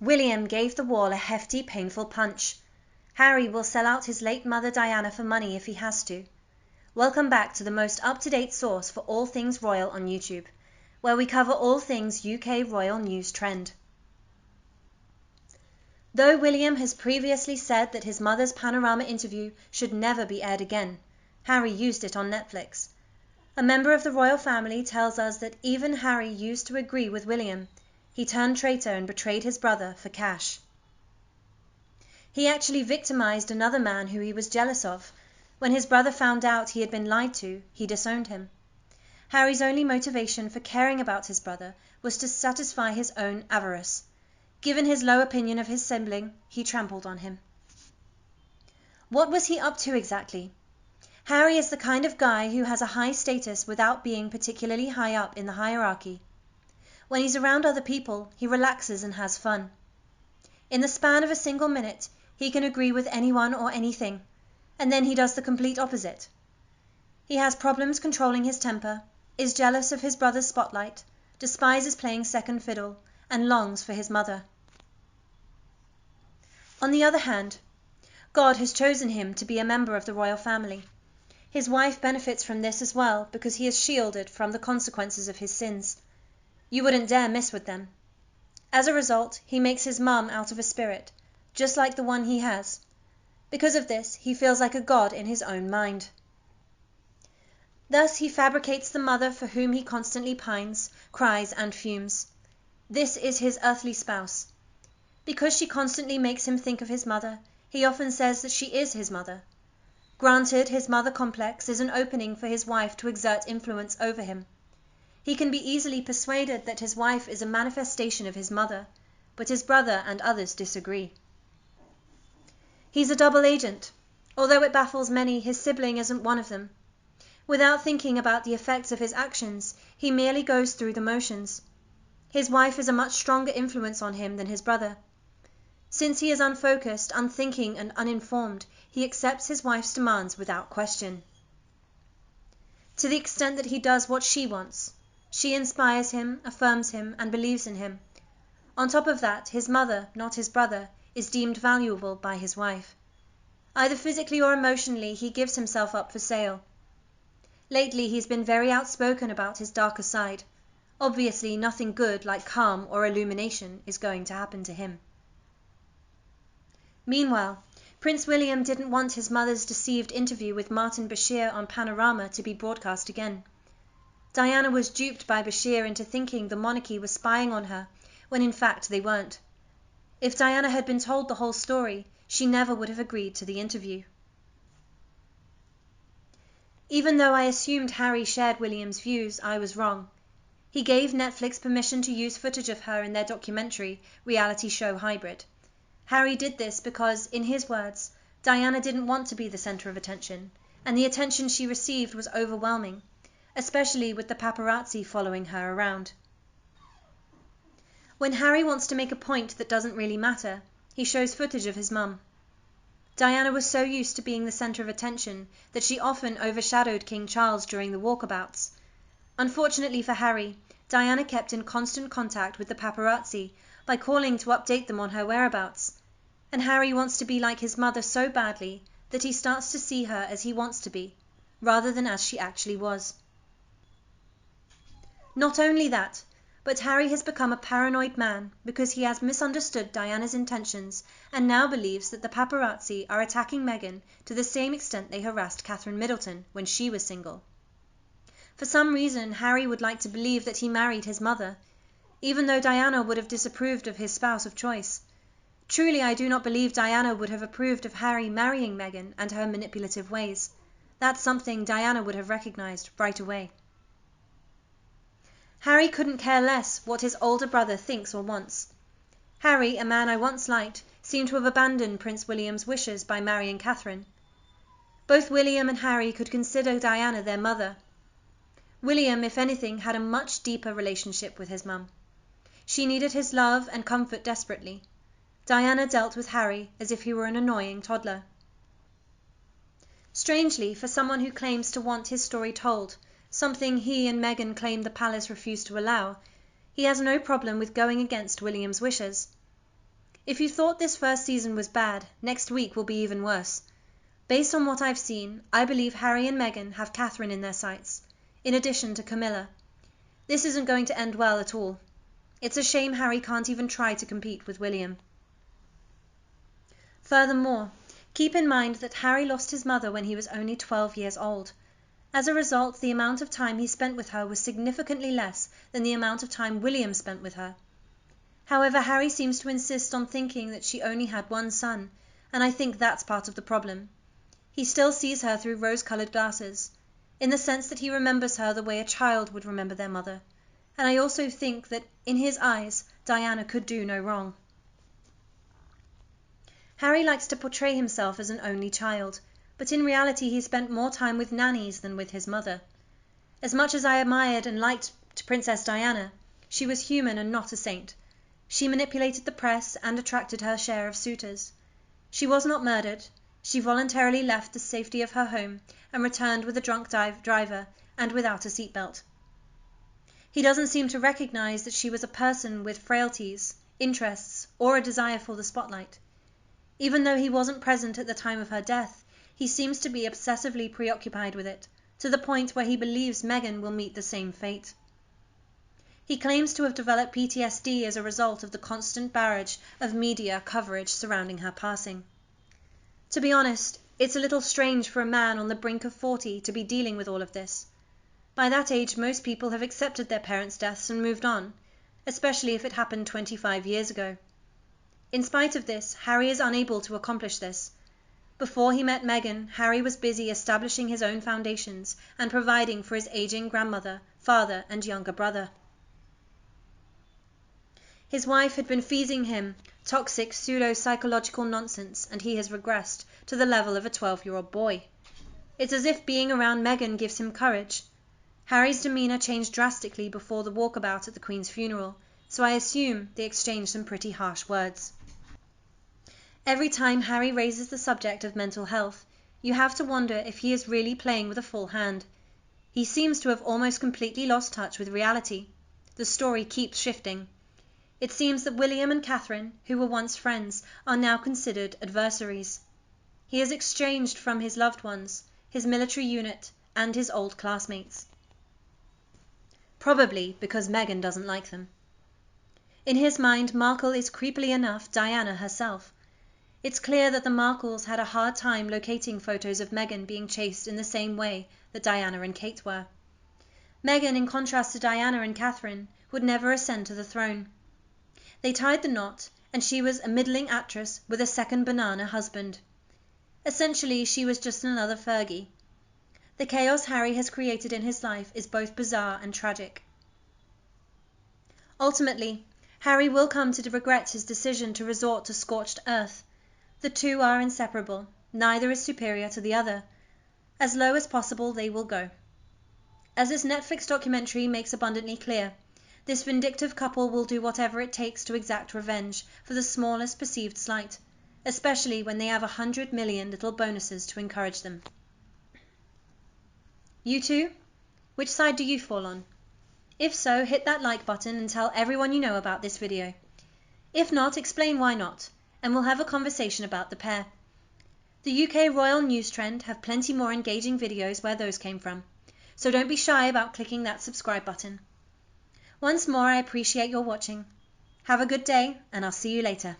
William gave the wall a hefty, painful punch. Harry will sell out his late mother Diana for money if he has to. Welcome back to the most up-to-date source for all things royal on YouTube, where we cover all things UK royal news trend. Though William has previously said that his mother's Panorama interview should never be aired again, Harry used it on Netflix. A member of the royal family tells us that even Harry used to agree with William. He turned traitor and betrayed his brother for cash. He actually victimized another man who he was jealous of. When his brother found out he had been lied to, he disowned him. Harry's only motivation for caring about his brother was to satisfy his own avarice. Given his low opinion of his sibling, he trampled on him. What was he up to exactly? Harry is the kind of guy who has a high status without being particularly high up in the hierarchy. When he's around other people, he relaxes and has fun. In the span of a single minute, he can agree with anyone or anything, and then he does the complete opposite. He has problems controlling his temper, is jealous of his brother's spotlight, despises playing second fiddle, and longs for his mother. On the other hand, God has chosen him to be a member of the royal family. His wife benefits from this as well because he is shielded from the consequences of his sins. You wouldn't dare mess with them. As a result, he makes his mum out of a spirit, just like the one he has. Because of this, he feels like a god in his own mind. Thus he fabricates the mother for whom he constantly pines, cries, and fumes. This is his earthly spouse. Because she constantly makes him think of his mother, he often says that she is his mother. Granted, his mother complex is an opening for his wife to exert influence over him. He can be easily persuaded that his wife is a manifestation of his mother, but his brother and others disagree. He's a double agent. Although it baffles many, his sibling isn't one of them. Without thinking about the effects of his actions, he merely goes through the motions. His wife is a much stronger influence on him than his brother. Since he is unfocused, unthinking, and uninformed, he accepts his wife's demands without question. To the extent that he does what she wants, she inspires him, affirms him, and believes in him. On top of that, his mother, not his brother, is deemed valuable by his wife. Either physically or emotionally, he gives himself up for sale. Lately, he's been very outspoken about his darker side. Obviously, nothing good like calm or illumination is going to happen to him. Meanwhile, Prince William didn't want his mother's deceived interview with Martin Bashir on Panorama to be broadcast again. Diana was duped by Bashir into thinking the monarchy was spying on her, when in fact they weren't. If Diana had been told the whole story, she never would have agreed to the interview. Even though I assumed Harry shared William's views, I was wrong. He gave Netflix permission to use footage of her in their documentary, Reality Show Hybrid. Harry did this because, in his words, Diana didn't want to be the center of attention, and the attention she received was overwhelming, especially with the paparazzi following her around. When Harry wants to make a point that doesn't really matter, he shows footage of his mum. Diana was so used to being the center of attention that she often overshadowed King Charles during the walkabouts. Unfortunately for Harry, Diana kept in constant contact with the paparazzi by calling to update them on her whereabouts, and Harry wants to be like his mother so badly that he starts to see her as he wants to be, rather than as she actually was. Not only that, but Harry has become a paranoid man because he has misunderstood Diana's intentions and now believes that the paparazzi are attacking Meghan to the same extent they harassed Catherine Middleton when she was single. For some reason, Harry would like to believe that he married his mother, even though Diana would have disapproved of his spouse of choice. Truly, I do not believe Diana would have approved of Harry marrying Meghan and her manipulative ways. That's something Diana would have recognized right away. Harry couldn't care less what his older brother thinks or wants. Harry, a man I once liked, seemed to have abandoned Prince William's wishes by marrying Catherine. Both William and Harry could consider Diana their mother. William, if anything, had a much deeper relationship with his mum. She needed his love and comfort desperately. Diana dealt with Harry as if he were an annoying toddler. Strangely, for someone who claims to want his story told, something he and Meghan claim the palace refused to allow, he has no problem with going against William's wishes. If you thought this first season was bad, next week will be even worse. Based on what I've seen, I believe Harry and Meghan have Catherine in their sights, in addition to Camilla. This isn't going to end well at all. It's a shame Harry can't even try to compete with William. Furthermore, keep in mind that Harry lost his mother when he was only 12 years old. As a result, the amount of time he spent with her was significantly less than the amount of time William spent with her. However, Harry seems to insist on thinking that she only had one son, and I think that's part of the problem. He still sees her through rose-coloured glasses, in the sense that he remembers her the way a child would remember their mother, and I also think that, in his eyes, Diana could do no wrong. Harry likes to portray himself as an only child, but in reality he spent more time with nannies than with his mother. As much as I admired and liked Princess Diana, she was human and not a saint. She manipulated the press and attracted her share of suitors. She was not murdered. She voluntarily left the safety of her home and returned with a drunk driver and without a seatbelt. He doesn't seem to recognize that she was a person with frailties, interests, or a desire for the spotlight. Even though he wasn't present at the time of her death, he seems to be obsessively preoccupied with it, to the point where he believes Meghan will meet the same fate. He claims to have developed PTSD as a result of the constant barrage of media coverage surrounding her passing. To be honest, it's a little strange for a man on the brink of 40 to be dealing with all of this. By that age, most people have accepted their parents' deaths and moved on, especially if it happened 25 years ago. In spite of this, Harry is unable to accomplish this. Before he met Meghan, Harry was busy establishing his own foundations and providing for his aging grandmother, father, and younger brother. His wife had been feeding him toxic pseudo-psychological nonsense, and he has regressed to the level of a 12-year-old boy. It's as if being around Meghan gives him courage. Harry's demeanour changed drastically before the walkabout at the Queen's funeral, so I assume they exchanged some pretty harsh words. Every time Harry raises the subject of mental health, you have to wonder if he is really playing with a full hand. He seems to have almost completely lost touch with reality. The story keeps shifting. It seems that William and Catherine, who were once friends, are now considered adversaries. He is estranged from his loved ones, his military unit, and his old classmates. Probably because Meghan doesn't like them. In his mind, Markle is creepily enough Diana herself. It's clear that the Markles had a hard time locating photos of Meghan being chased in the same way that Diana and Kate were. Meghan, in contrast to Diana and Catherine, would never ascend to the throne. They tied the knot, and she was a middling actress with a second banana husband. Essentially, she was just another Fergie. The chaos Harry has created in his life is both bizarre and tragic. Ultimately, Harry will come to regret his decision to resort to scorched earth. The two are inseparable. Neither is superior to the other. As low as possible they will go. As this Netflix documentary makes abundantly clear, this vindictive couple will do whatever it takes to exact revenge for the smallest perceived slight, especially when they have 100 million little bonuses to encourage them. You too? Which side do you fall on? If so, hit that like button and tell everyone you know about this video. If not, explain why not, and we'll have a conversation about the pair. The UK Royal News Trend have plenty more engaging videos where those came from, so don't be shy about clicking that subscribe button. Once more, I appreciate your watching. Have a good day, and I'll see you later.